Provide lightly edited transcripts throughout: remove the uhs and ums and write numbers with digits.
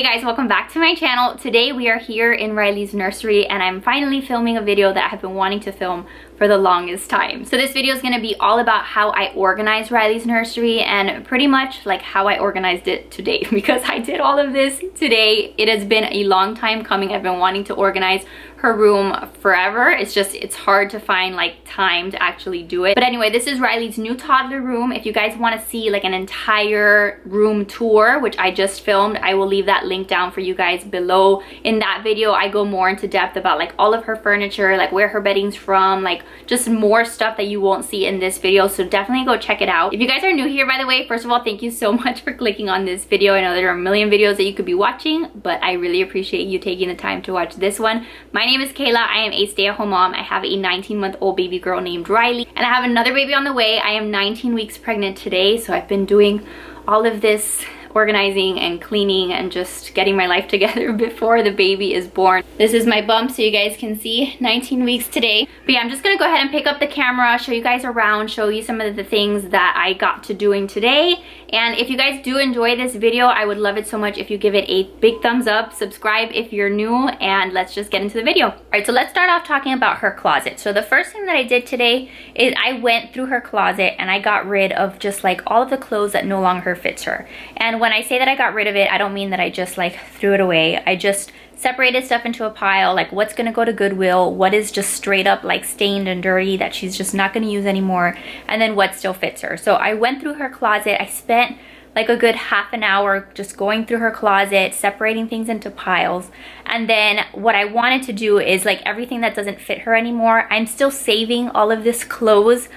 Hey guys, welcome back to my channel. Today we are here in Riley's nursery and I'm finally filming a video that I've been wanting to film for the longest time. So this video is going to be all about how I organize Riley's nursery and pretty much like how I organized it today because I did all of this today. It has been a long time coming. I've been wanting to organize her room forever. It's hard to find like time to actually do it. But anyway, this is Riley's new toddler room. If you guys want to see like an entire room tour, which I just filmed, I will leave that link down for you guys below. In that video, I go more into depth about like all of her furniture, like where her bedding's from, like just more stuff that you won't see in this video. So definitely go check it out. If you guys are new here, by the way, first of all, thank you so much for clicking on this video. I know there are a million videos that you could be watching, but I really appreciate you taking the time to watch this one. My name is Kayla. I am a stay-at-home mom. I have a 19-month-old baby girl named Riley, and I have another baby on the way. I am 19 weeks pregnant today, so I've been doing all of this organizing and cleaning and just getting my life together before the baby is born. This is my bump so you guys can see 19 weeks today. But yeah, I'm just gonna go ahead and pick up the camera, show you guys around, show you some of the things that I got to doing today. And if you guys do enjoy this video, I would love it so much if you give it a big thumbs up, subscribe if you're new, and let's just get into the video. All right, so let's start off talking about her closet. So the first thing that I did today is I went through her closet and I got rid of just like all of the clothes that no longer fits her. And when I say that I got rid of it, I don't mean that I just like threw it away. I just separated stuff into a pile, like what's gonna go to Goodwill, what is just straight up like stained and dirty that she's just not gonna use anymore, and then what still fits her. So I went through her closet. I spent like a good half an hour just going through her closet, separating things into piles. And then what I wanted to do is like everything that doesn't fit her anymore, I'm still saving all of this clothes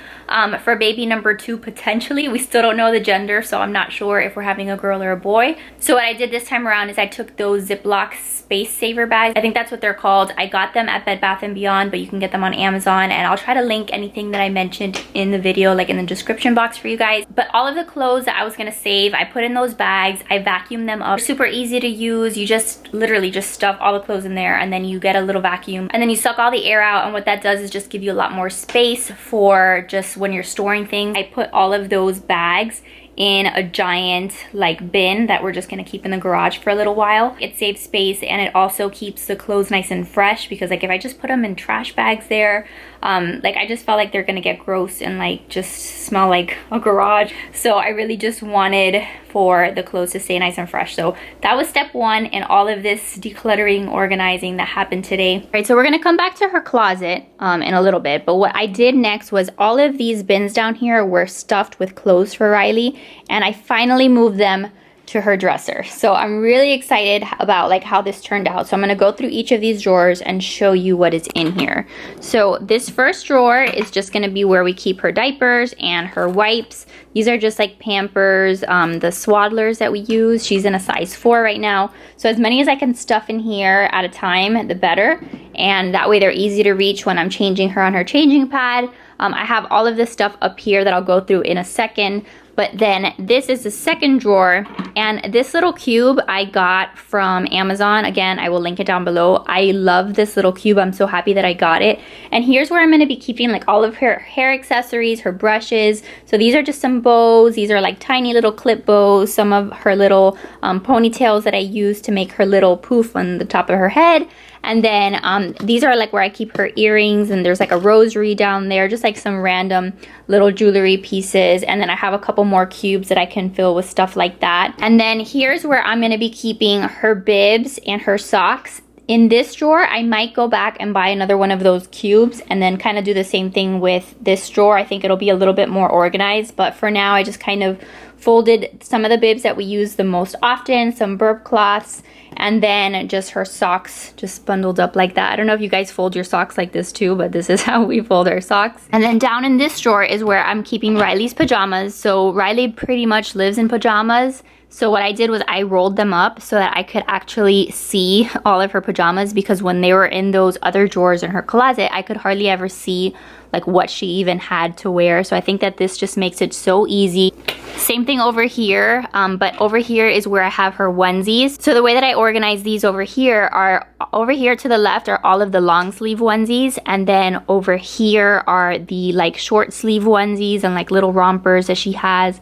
for baby number 2 potentially. We still don't know the gender, so I'm not sure if we're having a girl or a boy. So what I did this time around is I took those Ziploc space saver bags. I think that's what they're called. I got them at Bed Bath & Beyond, but you can get them on Amazon, and I'll try to link anything that I mentioned in the video like in the description box for you guys. But all of the clothes that I was gonna save, I put in those bags. I vacuumed them up. Super easy to use. You just literally just stuff all the clothes in there and then you get a little vacuum and then you suck all the air out, and what that does is just give you a lot more space for just when you're storing things. I put all of those bags in a giant like bin that we're just gonna keep in the garage for a little while. It saves space and it also keeps the clothes nice and fresh, because like if I just put them in trash bags there, like I just felt like they're gonna get gross and like just smell like a garage. So I really just wanted for the clothes to stay nice and fresh. So that was step 1 in all of this decluttering, organizing that happened today. All right, so we're gonna come back to her closet in a little bit, but what I did next was all of these bins down here were stuffed with clothes for Riley, and I finally moved them to her dresser. So I'm really excited about like how this turned out. So I'm gonna go through each of these drawers and show you what is in here. So this first drawer is just gonna be where we keep her diapers and her wipes. These are just like Pampers, the swaddlers that we use. She's in a size 4 right now. So as many as I can stuff in here at a time, the better. And that way they're easy to reach when I'm changing her on her changing pad. I have all of this stuff up here that I'll go through in a second. But then this is the second drawer, and this little cube I got from Amazon. Again, I will link it down below. I love this little cube. I'm so happy that I got it. And here's where I'm going to be keeping like all of her hair accessories, her brushes. So these are just some bows. These are like tiny little clip bows, some of her little ponytails that I use to make her little poof on the top of her head. And then these are like where I keep her earrings, and there's like a rosary down there, just like some random little jewelry pieces. And then I have a couple more cubes that I can fill with stuff like that. And then here's where I'm gonna be keeping her bibs and her socks. In this drawer, I might go back and buy another one of those cubes and then kind of do the same thing with this drawer. I think it'll be a little bit more organized, but for now I just kind of folded some of the bibs that we use the most often, some burp cloths, and then just her socks just bundled up like that. I don't know if you guys fold your socks like this too, but this is how we fold our socks. And then down in this drawer is where I'm keeping Riley's pajamas. So Riley pretty much lives in pajamas. So what I did was I rolled them up so that I could actually see all of her pajamas, because when they were in those other drawers in her closet, I could hardly ever see like what she even had to wear. So I think that this just makes it so easy. Same thing over here, but over here is where I have her onesies. So the way that I organize these over here to the left are all of the long sleeve onesies, and then over here are the like short sleeve onesies and like little rompers that she has.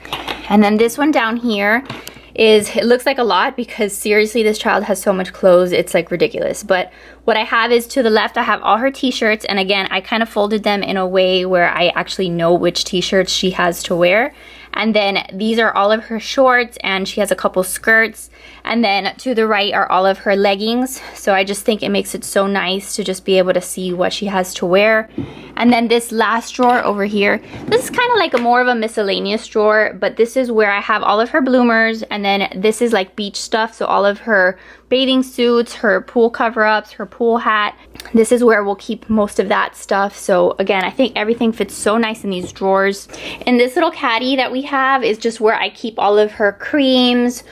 And then this one down here is, it looks like a lot because seriously this child has so much clothes, it's like ridiculous. But what I have is, to the left I have all her t-shirts, and again I kind of folded them in a way where I actually know which t-shirts she has to wear. And then these are all of her shorts, and she has a couple skirts. And then to the right are all of her leggings. So I just think it makes it so nice to just be able to see what she has to wear. And then this last drawer over here, this is kind of like more of a miscellaneous drawer, but this is where I have all of her bloomers. And then this is like beach stuff, so all of her bathing suits, her pool cover-ups, her pool hat. This is where we'll keep most of that stuff. So again, I think everything fits so nice in these drawers. And this little caddy that we have is just where I keep all of her creams.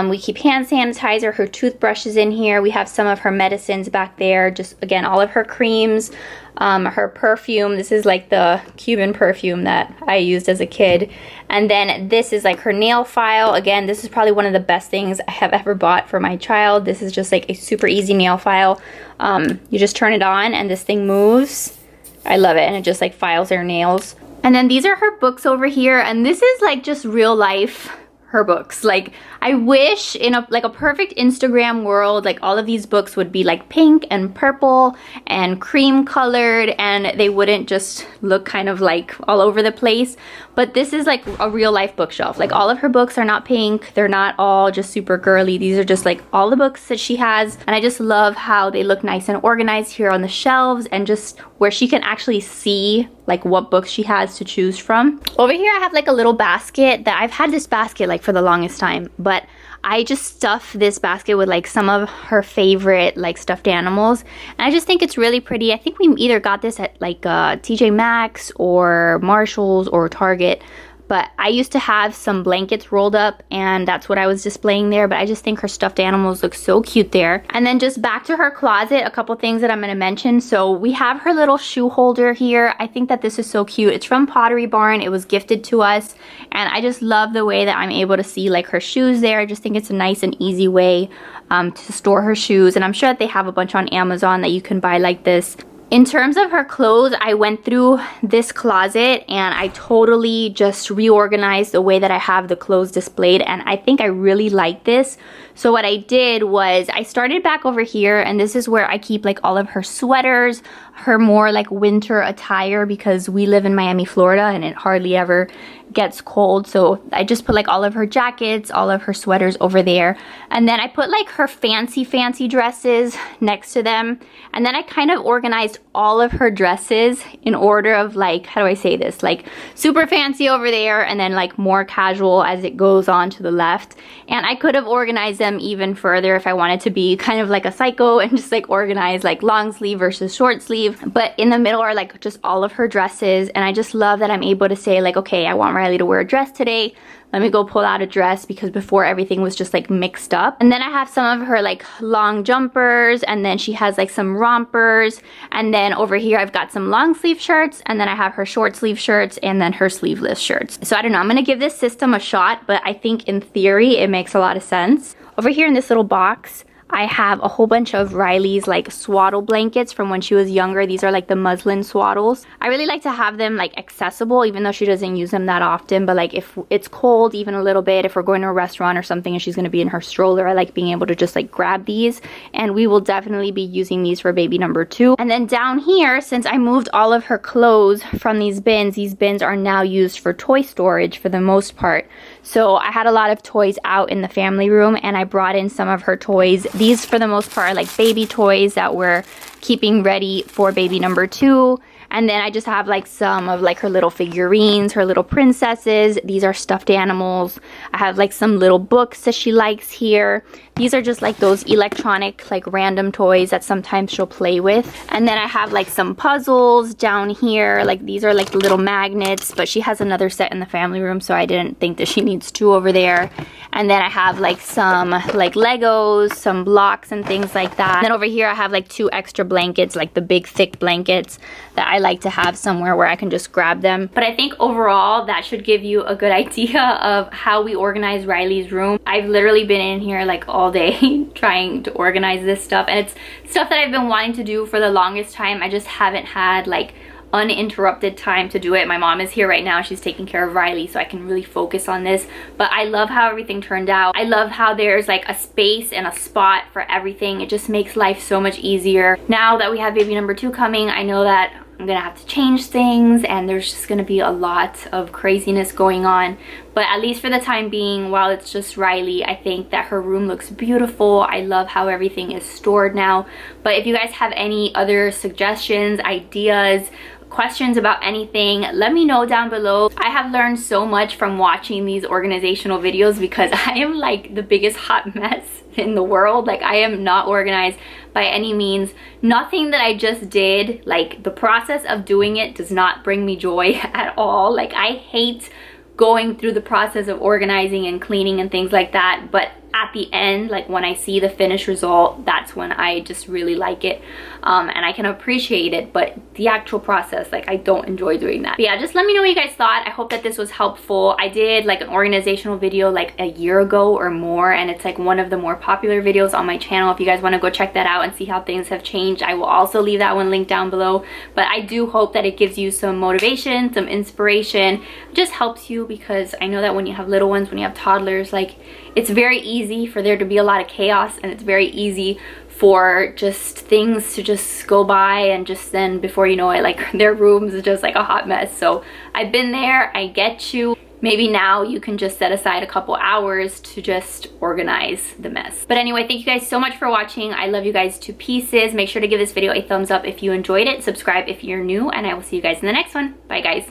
We keep hand sanitizer, her toothbrushes in here. We have some of her medicines back there. Just again, all of her creams. Her perfume, this is like the Cuban perfume that I used as a kid. And then this is like her nail file. Again, this is probably one of the best things I have ever bought for my child. This is just like a super easy nail file. You just turn it on and this thing moves. I love it, and it just like files her nails. And then these are her books over here, and this is like just real life her books. Like, I wish in a perfect Instagram world, like all of these books would be like pink and purple and cream colored, and they wouldn't just look kind of like all over the place. But this is like a real life bookshelf. Like, all of her books are not pink, they're not all just super girly. These are just like all the books that she has, and I just love how they look nice and organized here on the shelves, and just where she can actually see like what books she has to choose from. Over here I have like a little basket that I've had this basket like for the longest time, but I just stuff this basket with like some of her favorite like stuffed animals, and I just think it's really pretty. I think we either got this at like TJ Maxx or Marshall's or Target, but I used to have some blankets rolled up, and that's what I was displaying there. But I just think her stuffed animals look so cute there. And then just back to her closet, a couple things that I'm going to mention. So we have her little shoe holder here. I think that this is so cute. It's from Pottery Barn. It was gifted to us, and I just love the way that I'm able to see like her shoes there. I just think it's a nice and easy way to store her shoes, and I'm sure that they have a bunch on Amazon that you can buy like this. In terms of her clothes, I went through this closet and I totally just reorganized the way that I have the clothes displayed, and I think I really like this. So what I did was I started back over here, and this is where I keep like all of her sweaters, her more like winter attire, because we live in Miami, Florida, and it hardly ever gets cold. So I just put like all of her jackets, all of her sweaters over there, and then I put like her fancy dresses next to them. And then I kind of organized all of her dresses in order of like, how do I say this, like super fancy over there, and then like more casual as it goes on to the left. And I could have organized them even further if I wanted to be kind of like a psycho and just like organize like long sleeve versus short sleeve. But in the middle are like just all of her dresses, and I just love that I'm able to say like, okay, I want Riley to wear a dress today. Let me go pull out a dress, because before everything was just like mixed up. And then I have some of her like long jumpers, and then she has like some rompers, and then over here I've got some long sleeve shirts, and then I have her short sleeve shirts, and then her sleeveless shirts. So I don't know, I'm gonna give this system a shot, but I think in theory it makes a lot of sense. Over here in this little box, I have a whole bunch of Riley's like swaddle blankets from when she was younger. These are like the muslin swaddles. I really like to have them like accessible, even though she doesn't use them that often. But like if it's cold even a little bit, if we're going to a restaurant or something and she's going to be in her stroller, I like being able to just like grab these. And we will definitely be using these for baby number 2. And then down here, since I moved all of her clothes from these bins are now used for toy storage for the most part. So I had a lot of toys out in the family room, and I brought in some of her toys. These for the most part are like baby toys that we're keeping ready for baby number 2. And then I just have like some of like her little figurines, her little princesses. These are stuffed animals. I have like some little books that she likes here. These are just like those electronic like random toys that sometimes she'll play with. And then I have like some puzzles down here. Like these are like the little magnets, but she has another set in the family room, so I didn't think that she needs 2 over there. And then I have like some like Legos, some blocks and things like that. And then over here I have like 2 extra blankets, like the big thick blankets that I like to have somewhere where I can just grab them. But I think overall that should give you a good idea of how we organize Riley's room. I've literally been in here like all day trying to organize this stuff, and it's stuff that I've been wanting to do for the longest time. I just haven't had like uninterrupted time to do it. My mom is here right now. She's taking care of Riley, so I can really focus on this. But I love how everything turned out. I love how there's like a space and a spot for everything. It just makes life so much easier. Now that we have baby number 2 coming, I know that I'm gonna have to change things and there's just gonna be a lot of craziness going on. But at least for the time being, while it's just Riley, I think that her room looks beautiful. I love how everything is stored now. But if you guys have any other suggestions, ideas, questions about anything, let me know down below. I have learned so much from watching these organizational videos because I am like the biggest hot mess in the world. Like, I am not organized by any means. Nothing that I just did, like the process of doing it, does not bring me joy at all. Like, I hate going through the process of organizing and cleaning and things like that, but at the end, like when I see the finished result, that's when I just really like it, and I can appreciate it. But the actual process, like, I don't enjoy doing that. But yeah, just let me know what you guys thought. I hope that this was helpful. I did like an organizational video like a year ago or more, and it's like one of the more popular videos on my channel. If you guys want to go check that out and see how things have changed, I will also leave that one linked down below. But I do hope that it gives you some motivation, some inspiration. It just helps you, because I know that when you have little ones, when you have toddlers, like, it's very easy for there to be a lot of chaos, and it's very easy for just things to just go by, and just then before you know it, like, their rooms is just like a hot mess. So I've been there, I get you. Maybe now you can just set aside a couple hours to just organize the mess. But anyway, thank you guys so much for watching. I love you guys to pieces. Make sure to give this video a thumbs up if you enjoyed it. Subscribe if you're new, and I will see you guys in the next one. Bye, guys.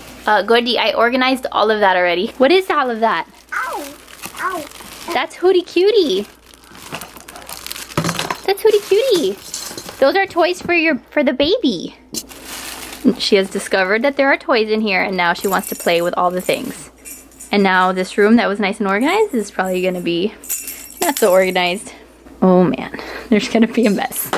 Goody, I organized all of that already. What is all of that? Ow! Ow! That's Hootie Cutie. That's Hootie Cutie. Those are toys for the baby. She has discovered that there are toys in here, and now she wants to play with all the things. And now this room that was nice and organized is probably gonna be not so organized. Oh man, there's gonna be a mess.